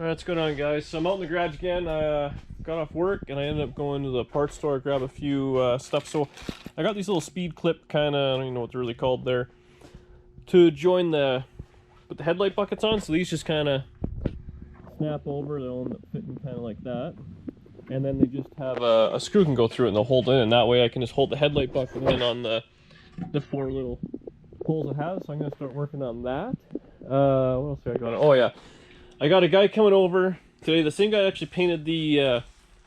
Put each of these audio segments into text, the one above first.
Alright, what's going on, guys? So I'm out in the garage again. I got off work and I ended up going to the parts store, grab a few stuff. So I got these little speed clip kind of, I don't even know what they're really called there, to join put the headlight buckets on. So these just kind of snap over, they'll end up fitting kind of like that. And then they just have a screw can go through it and they'll hold it in. And that way I can just hold the headlight bucket in on the four little holes it has. So I'm going to start working on that. What else do I got? Oh yeah. I got a guy coming over today. The same guy actually painted the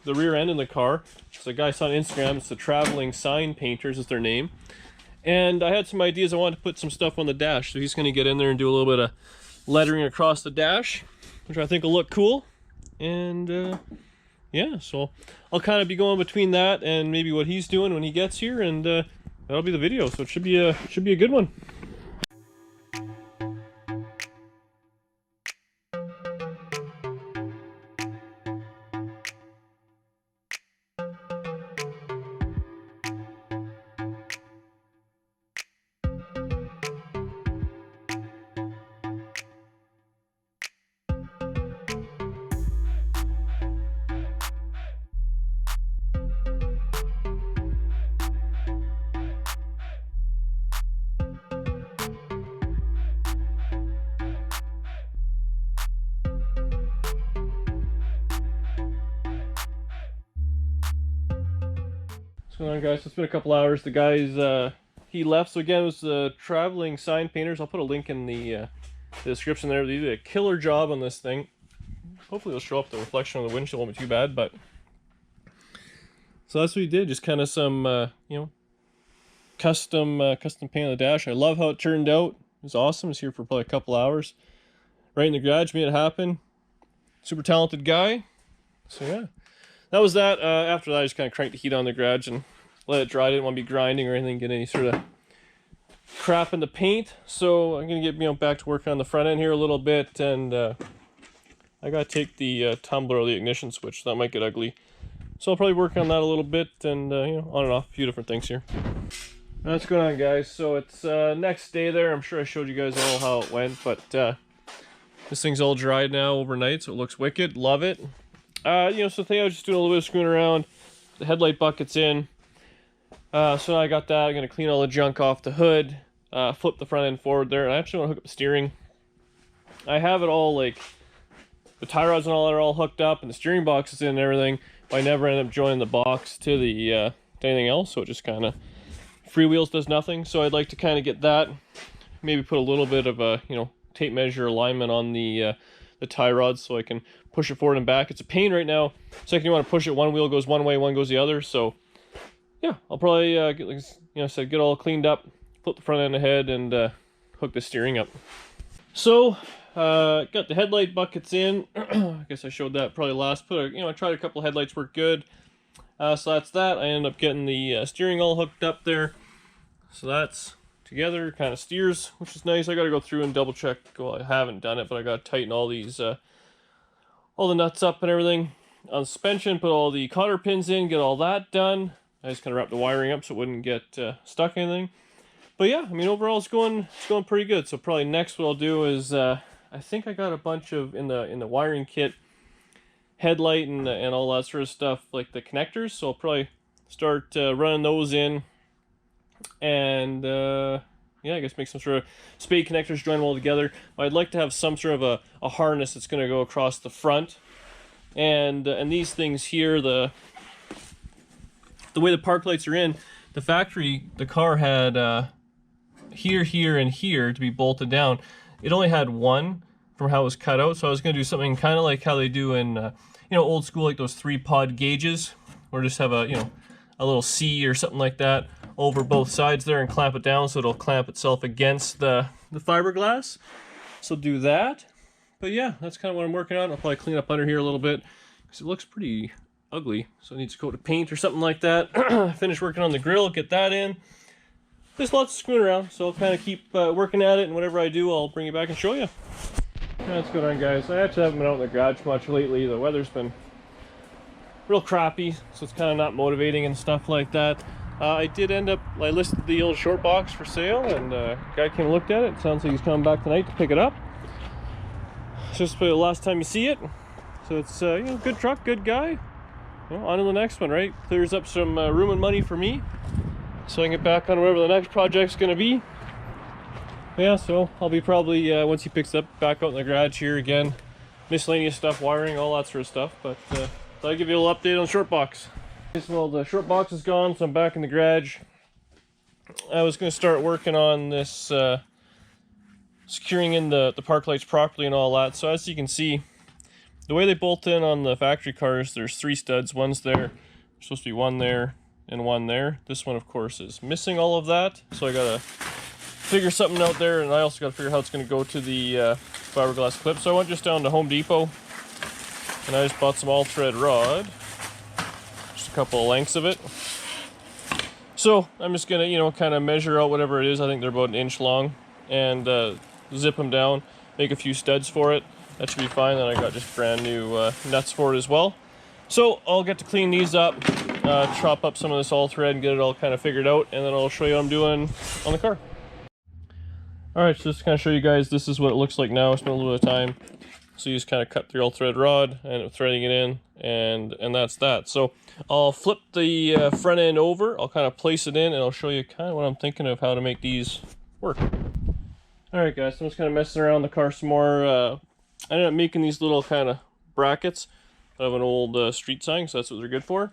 rear end in the car. So a guy saw on Instagram. It's the Traveling Sign Painters is their name. And I had some ideas. I wanted to put some stuff on the dash. So he's going to get in there and do a little bit of lettering across the dash, which I think will look cool. And yeah, so I'll kind of be going between that and maybe what he's doing when he gets here, and that'll be the video. So it should be a good one. What's going on, guys? It's been a couple hours. The guys, he left. So again, it was the Traveling Sign Painters. I'll put a link in the description there. They did a killer job on this thing. Hopefully it'll show up the reflection on the windshield. Won't be too bad, but so that's what he did. Just kind of some, you know, custom paint on the dash. I love how it turned out. It was awesome. I was here for probably a couple hours. Right in the garage, made it happen. Super talented guy. So yeah. That was that. After that, I just kind of cranked the heat on the garage and let it dry. I didn't want to be grinding or anything, get any sort of crap in the paint. So I'm going to get back to working on the front end here a little bit. And I got to take the tumbler or the ignition switch. That might get ugly. So I'll probably work on that a little bit and, you know, on and off a few different things here. What's going on, guys? So it's next day there. I'm sure I showed you guys all how it went. But this thing's all dried now overnight, so it looks wicked. Love it. You know, so today I was just doing a little bit of screwing around. The headlight bucket's in. So now I got that. I'm going to clean all the junk off the hood. Flip the front end forward there. And I actually want to hook up the steering. I have it all, like, the tie rods and all that are all hooked up. And the steering box is in and everything. But I never end up joining the box to the to anything else. So it just kind of freewheels, does nothing. So I'd like to kind of get that. Maybe put a little bit of a, you know, tape measure alignment on the tie rods so I can push it forward and back. It's a pain right now. Second, you want to push it, one wheel goes one way, one goes the other. So yeah, I'll probably get, like, you know, get all cleaned up, flip the front end ahead, and hook the steering up. So got the headlight buckets in. I guess I showed that probably last. I tried a couple of headlights, worked good. So that's that. I ended up getting the steering all hooked up there. So that's together, kind of steers, which is nice. I got to go through and double check. Well, I haven't done it, but I got to tighten all these, all the nuts up and everything. On suspension, put all the cotter pins in, get all that done. I just kind of wrapped the wiring up so it wouldn't get stuck or anything. But yeah, I mean, overall it's going pretty good. So probably next what I'll do is, I think I got a bunch of in the wiring kit, headlight and all that sort of stuff, like the connectors. So I'll probably start running those in. And yeah, I guess make some sort of spade connectors, join them all together. I'd like to have some sort of a harness that's going to go across the front, and these things here, the way the park lights are in the factory, the car had here, and here to be bolted down. It only had one from how it was cut out, so I was going to do something kind of like how they do in you know, old school, like those 3-pod gauges, or just have a, you know, a little C or something like that over both sides there and clamp it down so it'll clamp itself against the fiberglass. So do that. But yeah, that's kind of what I'm working on. I'll probably clean up under here a little bit because it looks pretty ugly. So it needs a coat of paint or something like that. Finish working on the grill, get that in. There's lots of screwing around, so I'll kind of keep working at it, and whatever I do, I'll bring it back and show you. What's going on, guys? I actually haven't been out in the garage much lately. The weather's been real crappy, so it's kind of not motivating and stuff like that. I did end up, I listed the old short box for sale, and a guy came and looked at it. It sounds like he's coming back tonight to pick it up. It's just the last time you see it. So it's you know, good truck, good guy. You know, on to the next one, right? Clears up some room and money for me, so I can get back on whatever the next project's gonna be. Yeah, so I'll be probably once he picks up, back out in the garage here again, miscellaneous stuff, wiring, all that sort of stuff. But so I'll give you a little update on the short box. Well, the short box is gone, so I'm back in the garage. I was going to start working on this securing in the park lights properly and all that. So as you can see, the way they bolt in on the factory cars, there's 3 studs. One's there, there's supposed to be one there and one there. This one, of course, is missing all of that, so I gotta figure something out there, and I also gotta figure how it's gonna go to the fiberglass clip. So I went just down to Home Depot, and I just bought some all-thread rod, just a couple of lengths of it. So I'm just gonna, you know, kind of measure out whatever it is. I think they're about 1 inch long, and zip them down, make a few studs for it. That should be fine. Then I got just brand new nuts for it as well. So I'll get to clean these up, chop up some of this all thread and get it all kind of figured out, and then I'll show you what I'm doing on the car. Alright, so just to kind of show you guys, this is what it looks like now. I spent a little bit of time. So you just kind of cut the all thread rod and threading it in, and that's that. So I'll flip the front end over, I'll kind of place it in, and I'll show you kind of what I'm thinking of how to make these work. Alright guys, so I'm just kind of messing around the car some more. I ended up making these little kind of brackets of an old street sign, so that's what they're good for.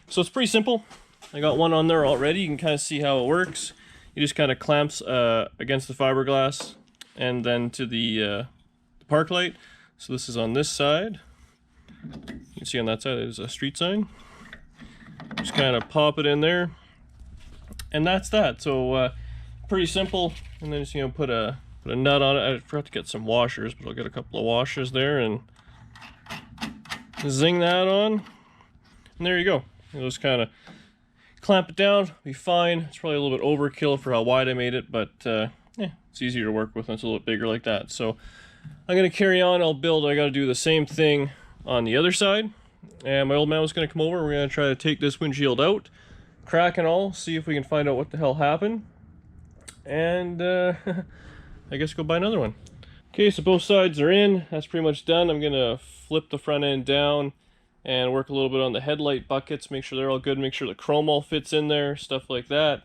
So it's pretty simple. I got one on there already. You can kind of see how it works. You just kind of clamps against the fiberglass and then to the park light. So this is on this side. You can see on that side is a street sign. Just kind of pop it in there, and that's that. So pretty simple. And then just, you know, put a nut on it. I forgot to get some washers, but I'll get a couple of washers there and zing that on, and there you go. You'll just kind of clamp it down, be fine. It's probably a little bit overkill for how wide I made it, but yeah, it's easier to work with when it's a little bit bigger like that. So I'm going to carry on. I got to do the same thing on the other side, and my old man was going to come over. We're going to try to take this windshield out, crack and all, see if we can find out what the hell happened, and I guess go buy another one. Okay, so both sides are in. That's pretty much done. I'm going to flip the front end down and work a little bit on the headlight buckets, make sure they're all good, make sure the chrome all fits in there, stuff like that.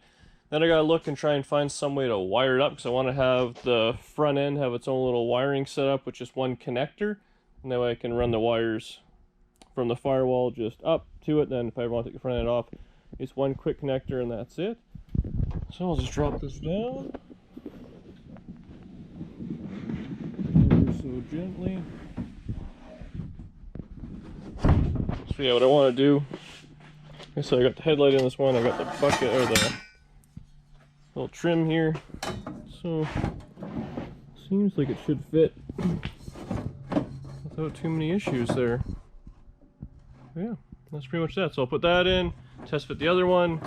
Then I gotta look and try and find some way to wire it up, because I want to have the front end have its own little wiring setup with just one connector, and that way I can run the wires from the firewall just up to it. Then if I ever want to take the front end off, it's one quick connector and that's it. So I'll just drop this down ever so gently. So yeah, what I want to do, so I got the headlight in this one, I got the bucket, or the little trim here, so seems like it should fit without too many issues there. Yeah, that's pretty much that. So I'll put that in, test fit the other one,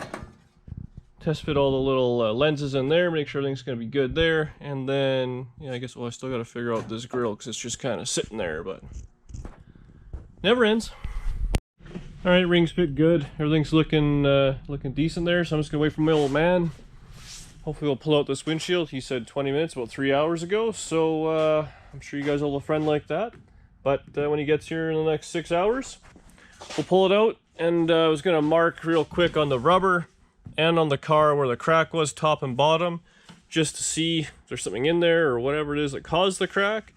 test fit all the little lenses in there, make sure everything's going to be good there, and then, yeah, I guess, well, I still got to figure out this grill, because it's just kind of sitting there, but never ends. Alright, ring's fit good. Everything's looking decent there, so I'm just gonna wait for my old man. Hopefully we'll pull out this windshield. He said 20 minutes, about 3 hours ago, so I'm sure you guys will have a friend like that. But when he gets here in the next 6 hours, we'll pull it out, and I was gonna mark real quick on the rubber and on the car where the crack was, top and bottom, just to see if there's something in there or whatever it is that caused the crack.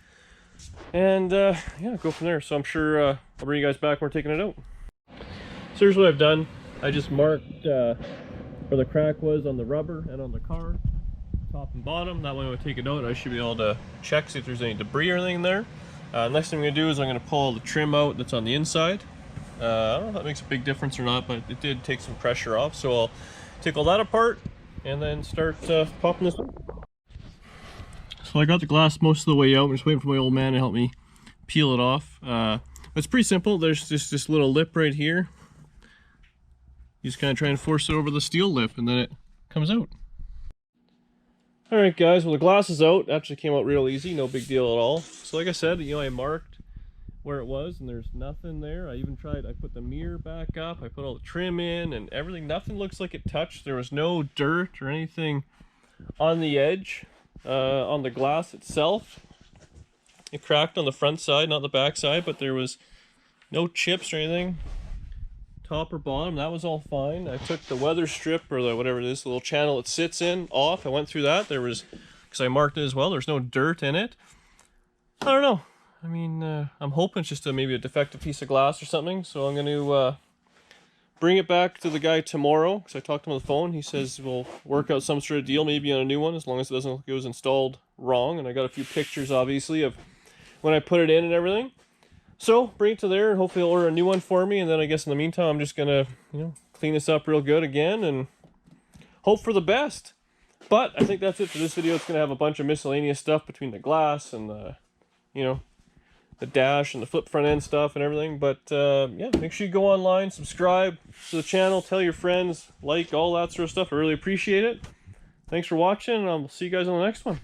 And yeah, go from there. So I'm sure I'll bring you guys back when we're taking it out. So here's what I've done. I just marked where the crack was on the rubber and on the car, top and bottom. That way when I take it out, I should be able to check, see if there's any debris or anything there. Next thing I'm going to do is I'm going to pull all the trim out that's on the inside. I don't know if that makes a big difference or not, but it did take some pressure off. So I'll take all that apart and then start popping this up. So I got the glass most of the way out. I'm just waiting for my old man to help me peel it off. It's pretty simple. There's just this little lip right here. You just kind of try and force it over the steel lip, and then it comes out. Alright guys, well the glass is out. It actually came out real easy, no big deal at all. So like I said, you know, I marked where it was and there's nothing there. I put the mirror back up, I put all the trim in and everything. Nothing looks like it touched. There was no dirt or anything on the edge, on the glass itself. It cracked on the front side, not the back side, but there was No chips or anything. Top or bottom, that was all fine. I took the weather strip, or the whatever it is, the little channel it sits in, off. I went through that. There was, because I marked it as well, there's no dirt in it. I don't know. I mean, I'm hoping it's just maybe a defective piece of glass or something. So I'm going to bring it back to the guy tomorrow, because I talked to him on the phone. He says we'll work out some sort of deal, maybe on a new one, as long as it doesn't look like it was installed wrong. And I got a few pictures, obviously, of when I put it in and everything. So bring it to there, and hopefully he'll order a new one for me. And then I guess in the meantime, I'm just gonna, clean this up real good again and hope for the best. But I think that's it for this video. It's gonna have a bunch of miscellaneous stuff between the glass and the, the dash and the flip front end stuff and everything. But yeah, make sure you go online, subscribe to the channel, tell your friends, like, all that sort of stuff. I really appreciate it. Thanks for watching, and I'll see you guys on the next one.